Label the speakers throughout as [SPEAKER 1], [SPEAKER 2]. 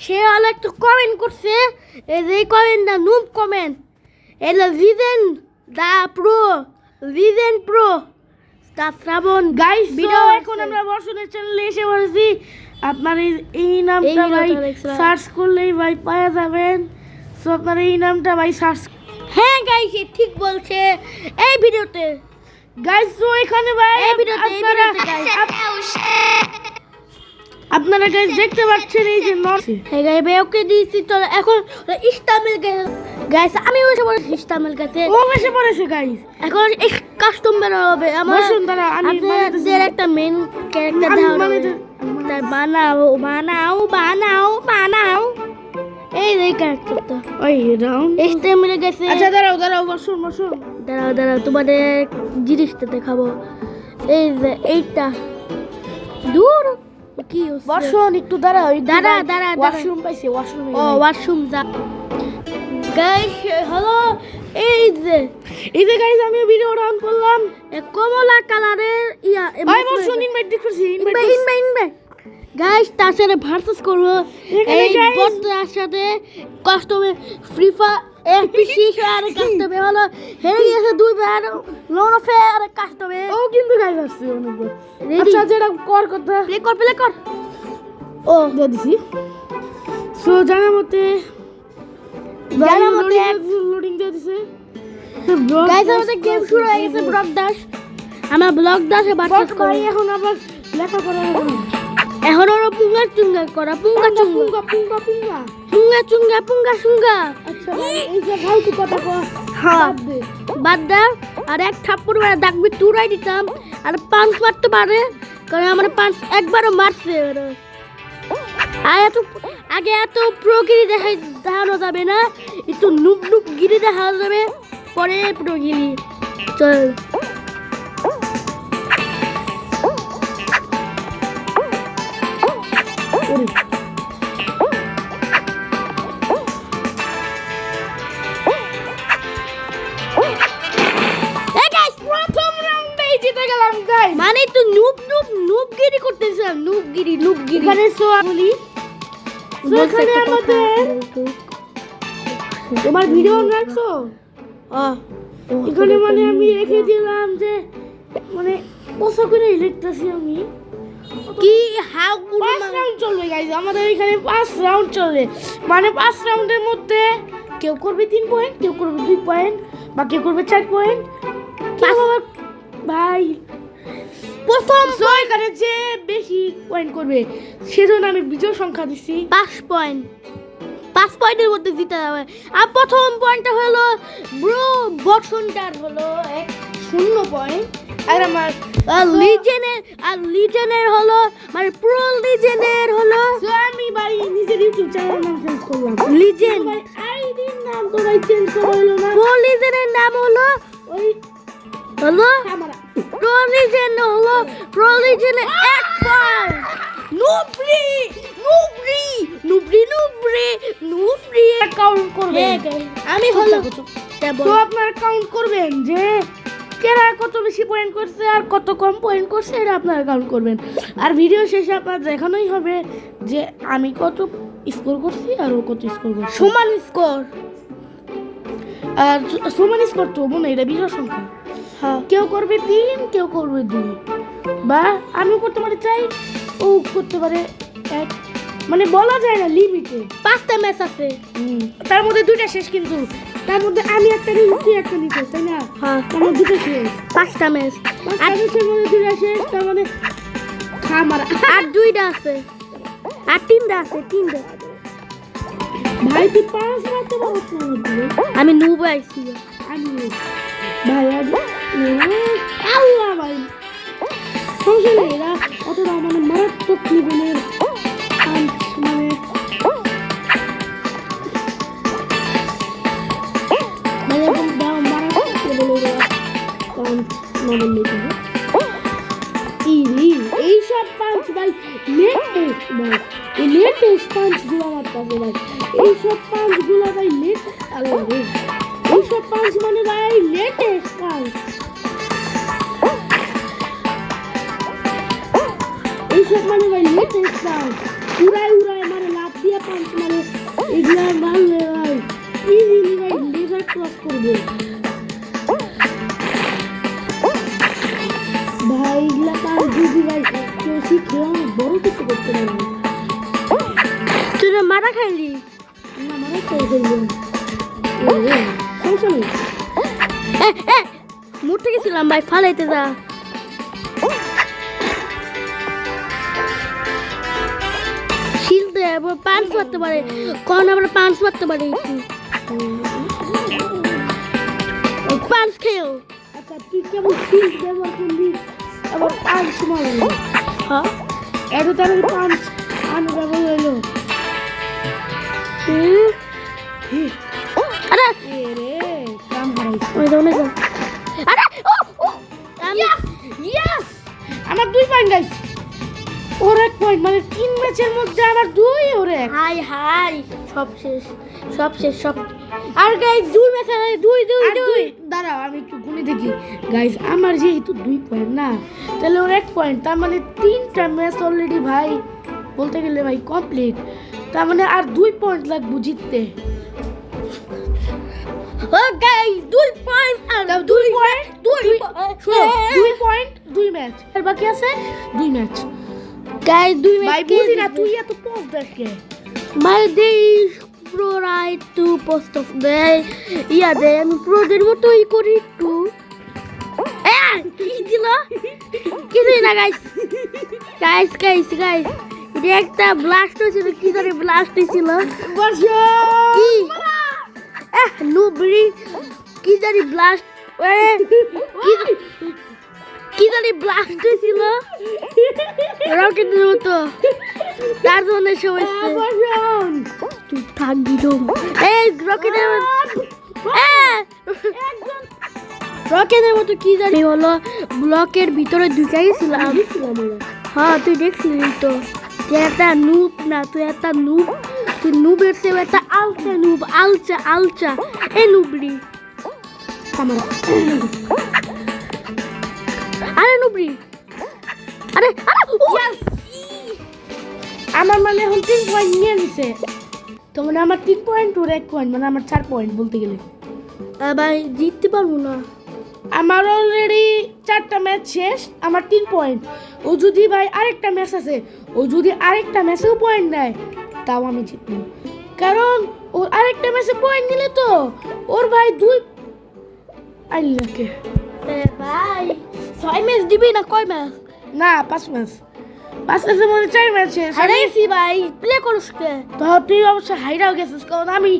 [SPEAKER 1] সে হলো একটু কমেন্ট করছে, এই যে কমেন্টটা নুব কমেন্ট, এটা লিজেন্ড প্রো তা শ্রাবণ
[SPEAKER 2] গাইস
[SPEAKER 1] ভিডিও
[SPEAKER 2] এখন আমরা বর্ষণের চ্যানেলে এসে পড়েছি। আপনার এই নামটা ভাই সার্চ করলেই ভাই পাওয়া যাবেন। সো আপনার এই নামটা ভাই সার্চ।
[SPEAKER 1] হ্যাঁ গাইস ঠিক বলছে এই ভিডিওতে।
[SPEAKER 2] গাইস তো এখানে ভাই
[SPEAKER 1] এই ভিডিওতে
[SPEAKER 2] আপনারা গাইস দেখতে পাচ্ছেন এই যে
[SPEAKER 1] হ্যাঁ গাইস ভাই ওকে দিয়েছি। তো এখন ইস্তামিল গাইস আমি এসে পড়েছি ইস্তামিল কাছে।
[SPEAKER 2] ও এসে পড়েছে গাইস।
[SPEAKER 1] এখন কাস্টমার হবে আমার।
[SPEAKER 2] বসুন দাঁড়া আমি
[SPEAKER 1] আপনাদের একটা মেন ক্যারেক্টার বানাও এই যে ক্যারেক্টারটা
[SPEAKER 2] ওই রাউন্ড
[SPEAKER 1] ইস্তামিল গেছে।
[SPEAKER 2] আচ্ছা দাঁড়াও বসুন
[SPEAKER 1] দাঁড়াও তোমাদের জিনিসটা দেখাবো। এই যে এইটা দূর কি
[SPEAKER 2] বসুন একটু দাঁড়াও
[SPEAKER 1] দাঁড়া
[SPEAKER 2] ওয়াশরুম পাইছে ওয়াশরুম
[SPEAKER 1] ওয়াশরুম যা গাইস হ্যালো এই যে
[SPEAKER 2] গাইস আমি ভিডিও অন করলাম।
[SPEAKER 1] কমলা কালারের
[SPEAKER 2] ভাই বসুন ইনভাইট দিতেছি
[SPEAKER 1] ইনভাইট গাইস তার সাথে ভার্সেস করব এই বটটার সাথে কাস্টমে ফ্রি ফায়ার এফপিসি আর কাস্টমে হলো হেরে গেছে দুইবার লোন অফে আর কাস্টমে
[SPEAKER 2] ও কিন্তু গাইস আসছে অনেকবার। আচ্ছা যেটা কথা
[SPEAKER 1] প্লে কর
[SPEAKER 2] ও দিয়ে দিছি। সো জানার মতে লোডিং দিয়ে দিছে।
[SPEAKER 1] গাইস আমাদের গেম শুরু হয়ে গেছে। ব্লক দাস আমার ব্লক দাসে ভার্সেস করে।
[SPEAKER 2] এখন আবার লেখা করা হবে।
[SPEAKER 1] এখন ওরা পুঙ্গা চুঙ্গা করা পুঙ্গা চুঙ্গা।
[SPEAKER 2] আচ্ছা এই যে ভাই তুই কথা কর।
[SPEAKER 1] হ্যাঁ বাদ দে। আর এক থাপ্পড় মারা ডাকবি তুরাই দিতাম। আর পাঁচ মারতে পারে কারণ আমার পাঁচ একবারও মারছে। আর আগে এত প্রগিরি দেখানো যাবে না, একটু নুব গিরি দেখানো যাবে পরে প্রগিরি। চল মানে তো নুব গিরি করতেছে। নুবগিরি
[SPEAKER 2] এখানে সো বলি এখানে আমাদের তোমার ভিডিও রাখছো। এখানে মানে আমি রেখে দিলাম যে মানে পোষা করে লিখতেছি আমি
[SPEAKER 1] কি হাউ
[SPEAKER 2] 5 রাউন্ড চলবে গাইস। আমাদের এখানে 5 রাউন্ড চলবে। মানে 5 রাউন্ডের মধ্যে কেউ করবে 3 পয়েন্ট, কেউ করবে 2 পয়েন্ট, বা কেউ করবে 4 পয়েন্ট। ভাই প্রথম এখানে যে বেশি পয়েন্ট করবে সেজন্য আমি বিজয় সংখ্যা দিচ্ছি
[SPEAKER 1] 5 পয়েন্টের মধ্যে জিতে যাবে। আর প্রথম পয়েন্টটা হলো ব্রো বটসনটার হলো 0 পয়েন্ট।
[SPEAKER 2] আর আমার
[SPEAKER 1] লিজেনের হলো মানে প্রো লিজেনের হলো।
[SPEAKER 2] আমি ভাই নিজের ইউটিউব চ্যানেল নাম চেঞ্জ করলাম।
[SPEAKER 1] লিজেন্ড
[SPEAKER 2] আইডির নাম তো ভাই চেঞ্জ করা হলো না।
[SPEAKER 1] প্রো লিজেনের নাম হলো
[SPEAKER 2] ওই
[SPEAKER 1] হলো
[SPEAKER 2] ক্যামেরা
[SPEAKER 1] প্রো লিজেন্ড হলো প্রো লিজেন্ড 1 পয়েন্ট। নুবরি
[SPEAKER 2] কাউন্ট করবেন।
[SPEAKER 1] আমি হলো
[SPEAKER 2] তো আপনারা কাউন্ট করবেন যে কেরা কত বেশি পয়েন্ট করছে আর কত কম পয়েন্ট করছে, এটা আপনারা কাউন্ট করবেন। আর ভিডিও শেষে আপনার দেখানোই হবে যে আমি কত স্কোর করছি আর ও কত স্কোর করছে।
[SPEAKER 1] সমান স্কোর।
[SPEAKER 2] আর সমান স্কোর তো মনে এটা বিজয় সংখ্যা।
[SPEAKER 1] হ্যাঁ
[SPEAKER 2] কেউ করবে 3, কেউ করবে 2, বা আমিও করতে পারি 4, ও করতে পারে 1। মানে বলা যায় না লিমিটে।
[SPEAKER 1] 5টা ম্যাচ আছে।
[SPEAKER 2] তার মধ্যে 2টা শেষ, কিন্তু তার মধ্যে আমি একটা নিই, তুই একটা নিতে, তাই না?
[SPEAKER 1] হ্যাঁ
[SPEAKER 2] আমার 2টা শেষ।
[SPEAKER 1] 5টা ম্যাচ।
[SPEAKER 2] 5টা ম্যাচের মধ্যে 2টা শেষ, তার মানে
[SPEAKER 1] আর 2টা আছে। আর 3টা আছে 3টা।
[SPEAKER 2] ভাই তুই 5 মারতে পারছ না মধ্যে।
[SPEAKER 1] আমি নুব আইছি।
[SPEAKER 2] আমি ভাই আল্লাহ ভাই সমস্যা এরা অতটা মানে মারাত্মক লেভেলের মানে এইসব পাঞ্চ ভাই লেটেস্ট ভাই, এই লেটেস্ট পাঞ্চ গুলো আমার কাছে ভাই, এইসব পাঞ্চ গুলো ভাই এইসব পাঞ্চ মানে ভাই লেটেস্ট পাঞ্চ। এইসব মানে ভাই লেটেস্ট পাঞ্চ উড়ায় মানে লাভ দিয়ে পাঁচ মানে এগুলা মারলে ভাই ইজিলি ভাই লেজার ক্রস করবো ভাই এগুলা পাঁচ যদি ভাই কেউ শিখে অনেক বড় কিছু করতে পারবে
[SPEAKER 1] তুই না মারা খাইলি
[SPEAKER 2] না মানে তো বলবেন সমস্যা নেই
[SPEAKER 1] মুঠে গেছিলাম ভাই ফালাইতে যা শিলতে পাঁচ মারতে পারে কোন আমরা পাঁচ মারতে পারি পাঁচ খেয়েও
[SPEAKER 2] আচ্ছা তুই কেমন ফিল ব্যবহার করলি আবার পাঁচ মারলি
[SPEAKER 1] হ্যাঁ
[SPEAKER 2] এত তাড়াতাড়ি পাঁচ আনো ব্যবহার হলো
[SPEAKER 1] আরে
[SPEAKER 2] রে কাম হারাইছি
[SPEAKER 1] ওই দাও না আরে ও ও আমি
[SPEAKER 2] ইয়েস আমার 2 পয়েন্ট গাইস ওর 1 পয়েন্ট মানে 3 ম্যাচের মধ্যে আমার 2 ওর 1
[SPEAKER 1] হাই হাই সব শেষ সব আর গাইস দুই ম্যাচে দুই
[SPEAKER 2] দাঁড়াও আমি একটু গুনে দেখি গাইস আমার যেহেতু 2 পয়েন্ট না তাহলে ওর 1 পয়েন্ট তার মানে 3টা ম্যাচ অলরেডি ভাই বলতে গেলে ভাই কমপ্লিট তার মানে আর 2 পয়েন্ট লাগবে জিততে
[SPEAKER 1] ও গাইস 2 পয়েন্ট আর
[SPEAKER 2] 2 পয়েন্ট 2 পয়েন্ট 2 ম্যাচ আর বাকি আছে 2 ম্যাচ
[SPEAKER 1] গাইস দুই ম্যাচ
[SPEAKER 2] ভাই বুঝি না তুই এত পোস্ট দেখে
[SPEAKER 1] ভাই দেই pro right to post of দে ইয়া দে আমি প্রোদের মতোই করি একটু কি দিল না গাইস এটা একটা ব্লাস্ট হয়েছিল কি ধরে ব্লাস্ট হয়েছিল
[SPEAKER 2] বসো
[SPEAKER 1] কি নুবরি কি জানি ব্লাস্ট কি জানি ব্লাস্ট হয়েছিল রকেটের মতো তার জন্য সবাই তুই থাকবি এই রকেটের মতো কি জানি হলো ব্লকের ভিতরে ঢুকে গেছিলাম হ্যাঁ তুই দেখছিলি তো তুই একটা নুব না তুই একটা নুব তুই নুবের সে একটা আলচা এই নুবরি আরে নুবরি আরে
[SPEAKER 2] আমার মানে এখন 3 পয়েন্ট নিয়ে নিছে তো মানে আমার 3 পয়েন্ট ওর 1 পয়েন্ট মানে আমার 4 পয়েন্ট বলতে গেলে
[SPEAKER 1] ভাই জিততে পারবো না
[SPEAKER 2] আমার অলরেডি 4টা ম্যাচ শেষ আমার 3 পয়েন্ট ও যদি ভাই আরেকটা ম্যাচ আছে ও যদি আরেকটা ম্যাচেও পয়েন্ট নেয় তাও আমি জিতবো কারণ ও আরেকটা ম্যাচে পয়েন্ট নিলে তো ওর ভাই 2 আইলাকে
[SPEAKER 1] ভাই 6 ম্যাচ দিবি না কয় ম্যাচ
[SPEAKER 2] না 5 ম্যাচ 5 ম্যাচের মধ্যে 4 ম্যাচ শেষ
[SPEAKER 1] হারাইছি ভাই প্লে করিস কে
[SPEAKER 2] তো তুই অবশ্য হাইরাও গেছিস কারণ আমি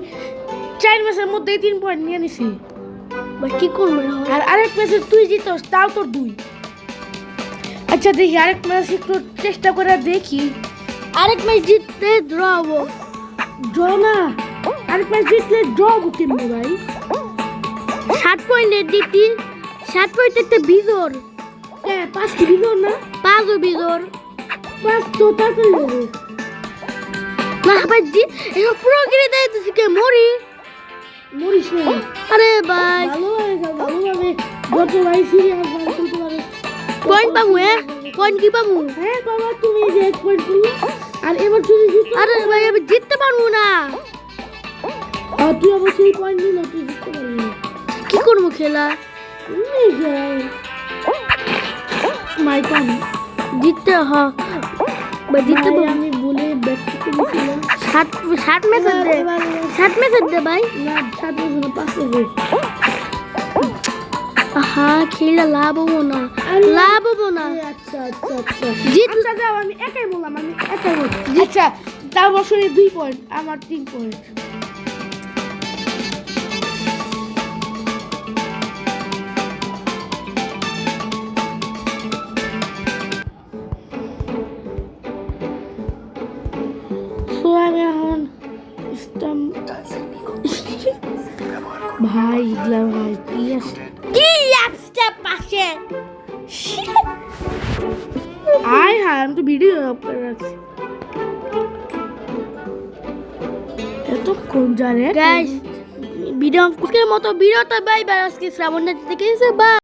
[SPEAKER 2] 4 ম্যাচের মধ্যেই 3 পয়েন্ট নিয়ে নিছি
[SPEAKER 1] ভাই কি করবো এখন?
[SPEAKER 2] আর আরেক ম্যাচে তুই জিতস তাও তোর 2 আচ্ছা দেখি আরেক ম্যাচ একটু চেষ্টা করে দেখি
[SPEAKER 1] আরেক ম্যাচ জিততে ড্র হবো
[SPEAKER 2] ড্র না আরেক ম্যাচ জিতলে ড্র হতে না ভাই
[SPEAKER 1] 7 পয়েন্টের দিতি 7 পয়েন্ট একটা বিজোর
[SPEAKER 2] হ্যাঁ 5 কি বিজোর না
[SPEAKER 1] 5 বিজোর
[SPEAKER 2] 5 তো তাড়াতাড়ি হবে
[SPEAKER 1] না ভাই এটা পুরো গিরে দেয় তুই কে
[SPEAKER 2] মরিস না
[SPEAKER 1] আরে ভাই
[SPEAKER 2] ভালোভাবে যত ভাই সিরিয়াস ভাই খেলতে পারে
[SPEAKER 1] পয়েন্ট পাবো পয়েন্ট কি পাবো
[SPEAKER 2] হ্যাঁ বাবা তুমি যে পয়েন্ট করলে আর এবার যদি জিততে
[SPEAKER 1] আরে ভাই আমি জিততে পারবো না
[SPEAKER 2] আর তুই অবশ্যই পয়েন্ট নিলে তুই জিততে পারবি না
[SPEAKER 1] কি করবো খেলা
[SPEAKER 2] মাইকান
[SPEAKER 1] জিততে ভাই জিততে
[SPEAKER 2] ভাই,
[SPEAKER 1] পারবো
[SPEAKER 2] আমি বলে ব্যাক করেছিলাম
[SPEAKER 1] 7 ম্যাচের দে 7 ম্যাচের দে ভাই
[SPEAKER 2] না 7 বছর না 5 বছর
[SPEAKER 1] হ্যাঁ খেলা লাভ হবো না লাভ হবো না
[SPEAKER 2] আচ্ছা
[SPEAKER 1] জিত
[SPEAKER 2] আচ্ছা যাও আমি একাই বললাম আমি একাই বলছি আচ্ছা তার বছরে 2 পয়েন্ট আমার 3 পয়েন্ট সো আমি এখন ভাই ইগলা ভাই কি আছে
[SPEAKER 1] কি অ্যাপসটা পাশে
[SPEAKER 2] আয় হ্যাঁ আমি তো ভিডিও অফ করে রাখছি এতক্ষণ জানে
[SPEAKER 1] গাইস ভিডিও মতো ভিডিওটা বাই বাই আজকে শ্রাবণ থেকে বা